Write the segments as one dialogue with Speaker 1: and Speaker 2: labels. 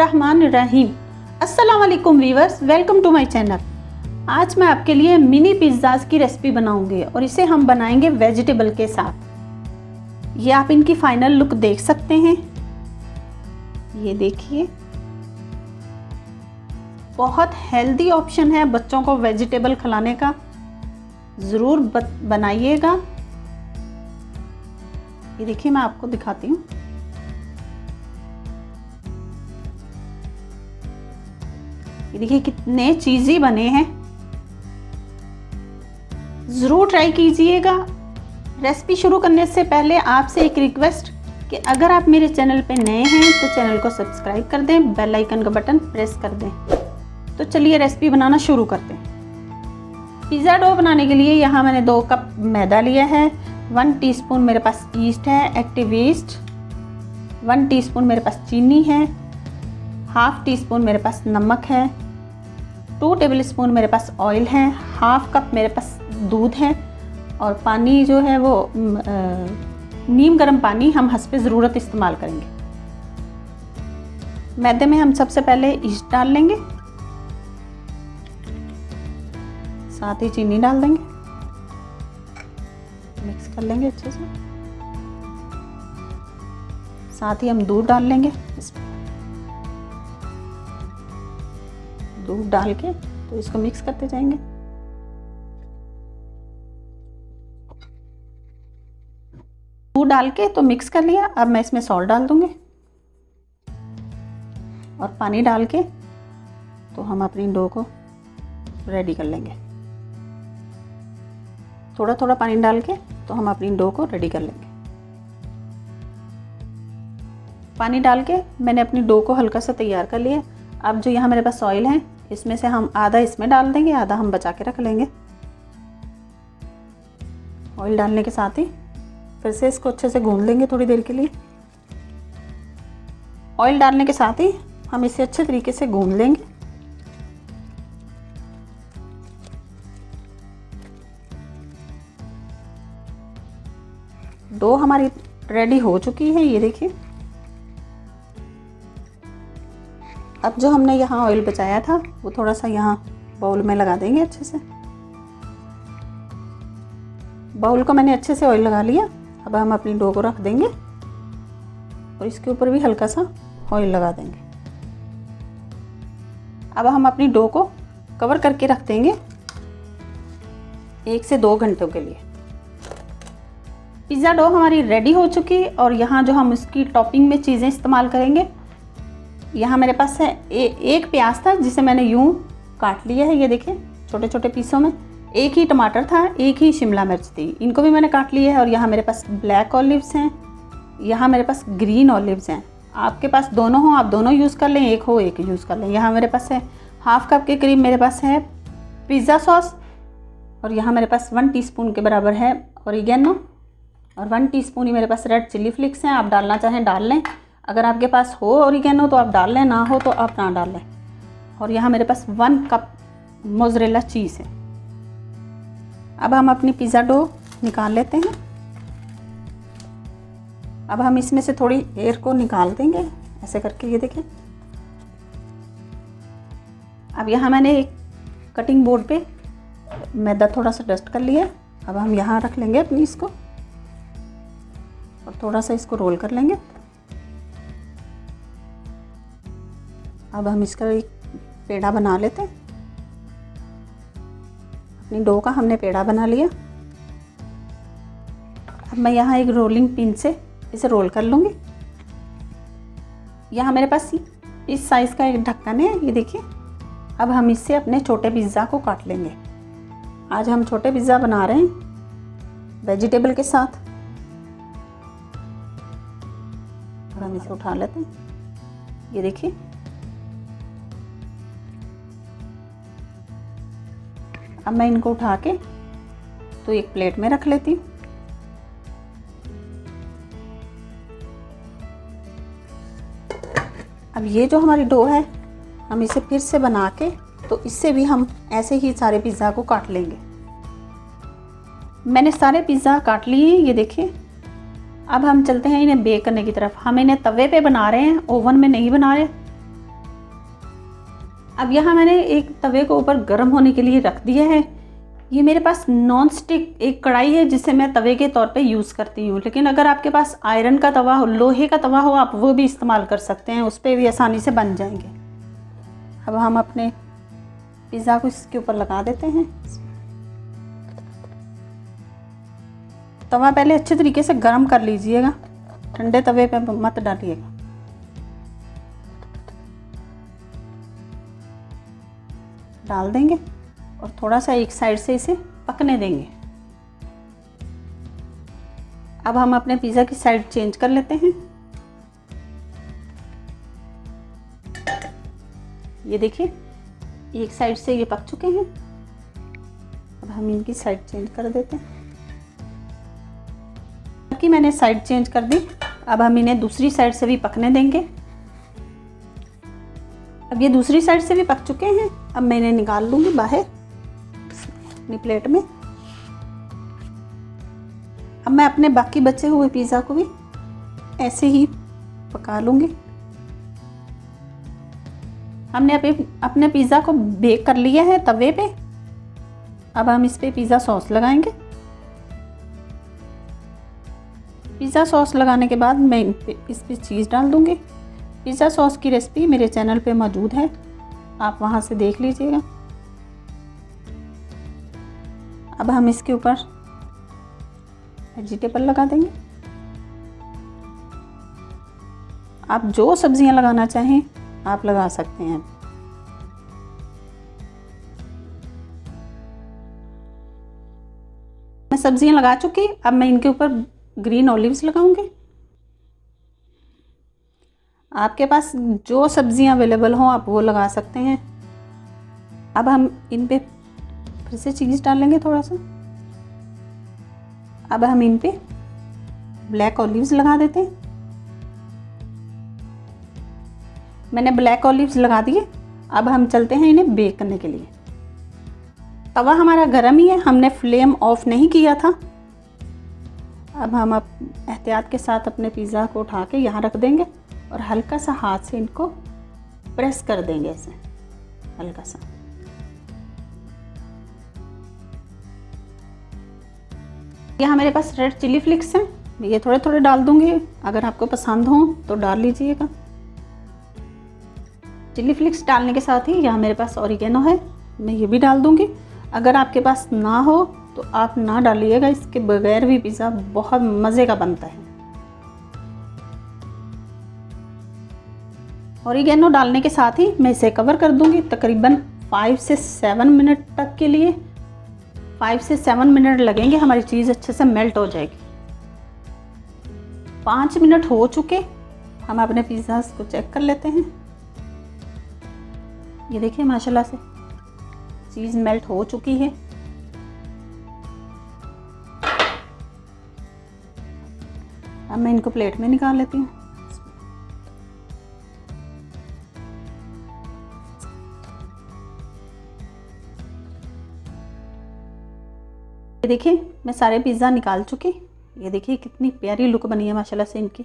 Speaker 1: बिस्मिल्लाहिर्रहमानिर्रहीम। अस्सलाम वालेकुम viewers, welcome to my channel. आज मैं आपके लिए मिनी पिज़्ज़ाज़ की रेसिपी बनाऊंगी और इसे हम बनाएंगे वेजिटेबल के साथ। ये आप इनकी फाइनल लुक देख सकते हैं। ये देखिए, बहुत हेल्दी ऑप्शन है बच्चों को वेजिटेबल खिलाने का। ज़रूर बनाइएगा। ये देखिए, मैं आपको दिखाती हूँ। ये देखिए कितने चीज़ी बने हैं। ज़रूर ट्राई कीजिएगा। रेसिपी शुरू करने से पहले आपसे एक रिक्वेस्ट कि अगर आप मेरे चैनल पे नए हैं तो चैनल को सब्सक्राइब कर दें, बेल आइकन का बटन प्रेस कर दें। तो चलिए रेसिपी बनाना शुरू करते हैं। पिज़्ज़ा डो बनाने के लिए यहाँ मैंने 2 कप मैदा लिया है। 1 टीस्पून मेरे पास ईस्ट है, एक्टिव ईस्ट। 1 टीस्पून मेरे पास चीनी है। हाफ टी स्पून मेरे पास नमक है। 2 टेबल स्पून मेरे पास ऑयल है। हाफ कप मेरे पास दूध है। और पानी जो है वो नीम गर्म पानी हम हस्बे ज़रूरत इस्तेमाल करेंगे। मैदे में हम सबसे पहले ईस्ट डाल लेंगे, साथ ही चीनी डाल देंगे, मिक्स कर लेंगे अच्छे से। साथ ही हम दूध डाल लेंगे। दूध डाल के तो इसको मिक्स करते जाएंगे। दूध डाल के तो मिक्स कर लिया। अब मैं इसमें सॉल्ट डाल दूंगी और पानी डाल के तो हम अपनी डो को रेडी कर लेंगे। थोड़ा थोड़ा पानी डाल के तो हम अपनी डो को रेडी कर लेंगे। पानी डाल के मैंने अपनी डो को हल्का सा तैयार कर लिया। अब जो यहाँ मेरे पास ऑयल है, इसमें से हम आधा इसमें डाल देंगे, आधा हम बचा के रख लेंगे। ऑयल डालने के साथ ही फिर से इसको अच्छे से गूंद लेंगे थोड़ी देर के लिए। ऑयल डालने के साथ ही हम इसे अच्छे तरीके से गूंद लेंगे। डो हमारी रेडी हो चुकी है। ये देखिए, अब जो हमने यहाँ ऑयल बचाया था वो थोड़ा सा यहाँ बाउल में लगा देंगे अच्छे से। बाउल को मैंने अच्छे से ऑयल लगा लिया। अब हम अपनी डो को रख देंगे और इसके ऊपर भी हल्का सा ऑयल लगा देंगे। अब हम अपनी डो को कवर करके रख देंगे 1 से 2 घंटों के लिए। पिज़्ज़ा डो हमारी रेडी हो चुकी। और यहाँ जो हम इसकी टॉपिंग में चीज़ें इस्तेमाल करेंगे, यहाँ मेरे पास है एक प्याज था जिसे मैंने यूं काट लिया है। ये देखिए छोटे छोटे पीसों में। एक ही टमाटर था, एक ही शिमला मिर्च थी, इनको भी मैंने काट लिया है। और यहाँ मेरे पास ब्लैक ऑलिव्स हैं, यहाँ मेरे पास ग्रीन ऑलिव्स हैं। आपके पास दोनों हो, आप दोनों यूज़ कर लें, एक हो एक यूज़ कर लें। यहाँ मेरे पास है हाफ कप के करीब मेरे पास है पिज़्ज़ा सॉस। और यहाँ मेरे पास 1 टीस्पून के बराबर है ऑरिगेनो। और 1 टीस्पून ही मेरे पास रेड चिली फ्लिक्स हैं। आप डालना चाहें डाल लें। अगर आपके पास हो ऑरिगेनो तो आप डाल लें, ना हो तो आप ना डाल लें। और यहाँ मेरे पास 1 कप मोज़रेला चीज़ है। अब हम अपनी पिज़्ज़ा डो निकाल लेते हैं। अब हम इसमें से थोड़ी एयर को निकाल देंगे ऐसे करके। ये देखिए, अब यहाँ मैंने एक कटिंग बोर्ड पे मैदा थोड़ा सा डस्ट कर लिया। अब हम यहाँ रख लेंगे अपनी इसको और थोड़ा सा इसको रोल कर लेंगे। अब हम इसका एक पेड़ा बना लेते हैं। अपनी डो का हमने पेड़ा बना लिया। अब मैं यहाँ एक रोलिंग पिन से इसे रोल कर लूँगी। यहाँ मेरे पास इस साइज़ का एक ढक्कन है। ये देखिए, अब हम इससे अपने छोटे पिज़्ज़ा को काट लेंगे। आज हम छोटे पिज़्ज़ा बना रहे हैं वेजिटेबल के साथ। और हम इसे उठा लेते हैं। ये देखिए, अब मैं इनको उठा के तो एक प्लेट में रख लेती हूँ। अब ये जो हमारी डो है, हम इसे फिर से बना के तो इससे भी हम ऐसे ही सारे पिज़्ज़ा को काट लेंगे। मैंने सारे पिज़्ज़ा काट लिए। ये देखिए, अब हम चलते हैं इन्हें बेक करने की तरफ। हम इन्हें तवे पे बना रहे हैं, ओवन में नहीं बना रहे। अब यहाँ मैंने एक तवे को ऊपर गर्म होने के लिए रख दिया है। ये मेरे पास नॉन स्टिक एक कढ़ाई है जिसे मैं तवे के तौर पे यूज़ करती हूँ, लेकिन अगर आपके पास आयरन का तवा हो, लोहे का तवा हो, आप वो भी इस्तेमाल कर सकते हैं, उस पर भी आसानी से बन जाएंगे। अब हम अपने पिज़्ज़ा को इसके ऊपर लगा देते हैं। तवा पहले अच्छे तरीके से गर्म कर लीजिएगा, ठंडे तवे पे मत डालिएगा। डाल देंगे और थोड़ा सा एक साइड से इसे पकने देंगे। अब हम अपने पिज़्ज़ा की साइड चेंज कर लेते हैं। ये देखिए एक साइड से ये पक चुके हैं। अब हम इनकी साइड चेंज कर देते हैं। कि मैंने साइड चेंज कर दी। अब हम इन्हें दूसरी साइड से भी पकने देंगे। अब ये दूसरी साइड से भी पक चुके हैं। अब मैं इन्हें निकाल लूँगी बाहर अपनी प्लेट में। अब मैं अपने बाकी बचे हुए पिज़्ज़ा को भी ऐसे ही पका लूँगी। हमने अपने पिज़्ज़ा को बेक कर लिया है तवे पे। अब हम इस पे पिज़्ज़ा सॉस लगाएंगे। पिज़्ज़ा सॉस लगाने के बाद मैं इस पे चीज़ डाल दूँगी। पिज़्ज़ा सॉस की रेसिपी मेरे चैनल पे मौजूद है, आप वहाँ से देख लीजिएगा। अब हम इसके ऊपर वेजिटेबल लगा देंगे। आप जो सब्जियां लगाना चाहें आप लगा सकते हैं। मैं सब्जियां लगा चुकी। अब मैं इनके ऊपर ग्रीन ऑलिव्स लगाऊंगी। आपके पास जो सब्जियां अवेलेबल हों आप वो लगा सकते हैं। अब हम इन पे फिर से चीज़ डालेंगे थोड़ा सा। अब हम इन पे ब्लैक ऑलिव्स लगा देते हैं। मैंने ब्लैक ऑलिव्स लगा दिए। अब हम चलते हैं इन्हें बेक करने के लिए। तवा हमारा गर्म ही है, हमने फ्लेम ऑफ नहीं किया था। अब हम एहतियात के साथ अपने पिज़्ज़ा को उठा के यहाँ रख देंगे और हल्का सा हाथ से इनको प्रेस कर देंगे, ऐसे हल्का सा। यहाँ मेरे पास रेड चिली फ्लिक्स हैं, ये थोड़े थोड़े डाल दूँगी। अगर आपको पसंद हो तो डाल लीजिएगा। चिली फ्लिक्स डालने के साथ ही यहाँ मेरे पास ऑरिगेनो है, मैं ये भी डाल दूँगी। अगर आपके पास ना हो तो आप ना डालिएगा, इसके बगैर भी पिज़्ज़ा बहुत मज़े का बनता है। ऑरिगेनो डालने के साथ ही मैं इसे कवर कर दूंगी तकरीबन 5 से 7 मिनट तक के लिए। 5 से 7 मिनट लगेंगे, हमारी चीज़ अच्छे से मेल्ट हो जाएगी। 5 मिनट हो चुके, हम अपने पिज़्ज़ा को चेक कर लेते हैं। ये देखिए माशाल्लाह से चीज़ मेल्ट हो चुकी है। अब मैं इनको प्लेट में निकाल लेती हूँ। ये देखिए मैं सारे पिज़्ज़ा निकाल चुकी। ये देखिए कितनी प्यारी लुक बनी है माशाल्लाह से इनकी।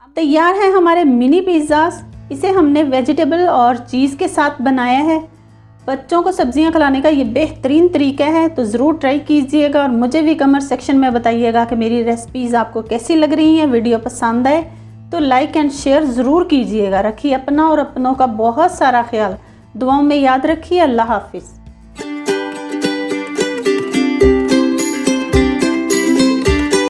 Speaker 1: अब तैयार है हमारे मिनी पिज़्ज़ास। इसे हमने वेजिटेबल और चीज़ के साथ बनाया है। बच्चों को सब्जियां खिलाने का ये बेहतरीन तरीका है, तो ज़रूर ट्राई कीजिएगा और मुझे भी कमेंट सेक्शन में बताइएगा कि मेरी रेसिपीज़ आपको कैसी लग रही हैं। वीडियो पसंद आए तो लाइक एंड शेयर ज़रूर कीजिएगा। रखिए अपना और अपनों का बहुत सारा ख्याल। दुआओं में याद रखिए। अल्लाह हाफिज़।